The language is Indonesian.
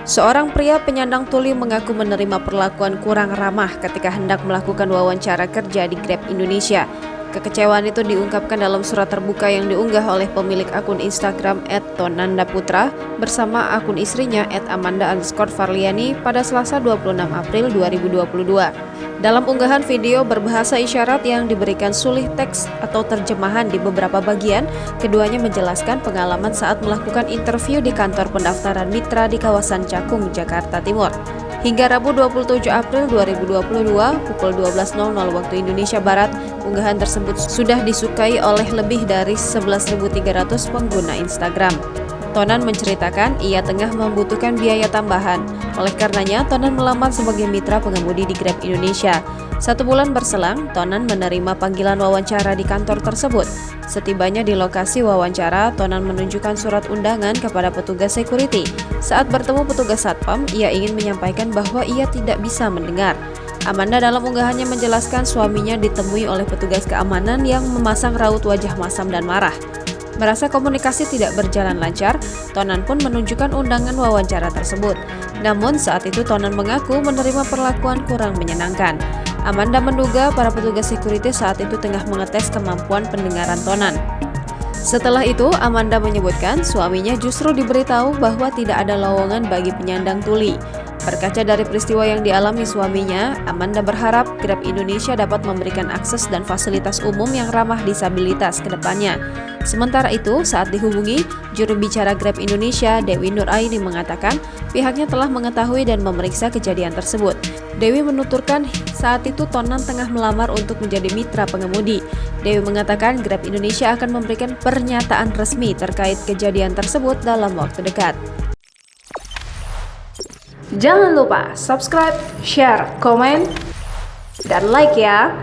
Seorang pria penyandang tuli mengaku menerima perlakuan kurang ramah ketika hendak melakukan wawancara kerja di Grab Indonesia. Kekecewaan itu diungkapkan dalam surat terbuka yang diunggah oleh pemilik akun Instagram @tonandaputra bersama akun istrinya @amanda_farliani pada Selasa 26 April 2022. Dalam unggahan video berbahasa isyarat yang diberikan sulih teks atau terjemahan di beberapa bagian, keduanya menjelaskan pengalaman saat melakukan interview di kantor pendaftaran mitra di kawasan Cakung, Jakarta Timur. Hingga Rabu 27 April 2022 pukul 12.00 waktu Indonesia Barat, unggahan tersebut sudah disukai oleh lebih dari 11.300 pengguna Instagram. Tonan menceritakan ia tengah membutuhkan biaya tambahan. Oleh karenanya, Tonan melamar sebagai mitra pengemudi di Grab Indonesia. 1 bulan berselang, Tonan menerima panggilan wawancara di kantor tersebut. Setibanya di lokasi wawancara, Tonan menunjukkan surat undangan kepada petugas security. Saat bertemu petugas satpam, ia ingin menyampaikan bahwa ia tidak bisa mendengar. Amanda dalam unggahannya menjelaskan suaminya ditemui oleh petugas keamanan yang memasang raut wajah masam dan marah. Merasa komunikasi tidak berjalan lancar, Tonan pun menunjukkan undangan wawancara tersebut. Namun saat itu Tonan mengaku menerima perlakuan kurang menyenangkan. Amanda menduga para petugas security saat itu tengah mengetes kemampuan pendengaran Tonan. Setelah itu, Amanda menyebutkan suaminya justru diberitahu bahwa tidak ada lowongan bagi penyandang tuli. Berkaca dari peristiwa yang dialami suaminya, Amanda berharap Grab Indonesia dapat memberikan akses dan fasilitas umum yang ramah disabilitas ke depannya. Sementara itu, saat dihubungi, juru bicara Grab Indonesia, Dewi Nuraini mengatakan pihaknya telah mengetahui dan memeriksa kejadian tersebut. Dewi menuturkan saat itu Tonan tengah melamar untuk menjadi mitra pengemudi. Dewi mengatakan Grab Indonesia akan memberikan pernyataan resmi terkait kejadian tersebut dalam waktu dekat. Jangan lupa subscribe, share, komen, dan like ya!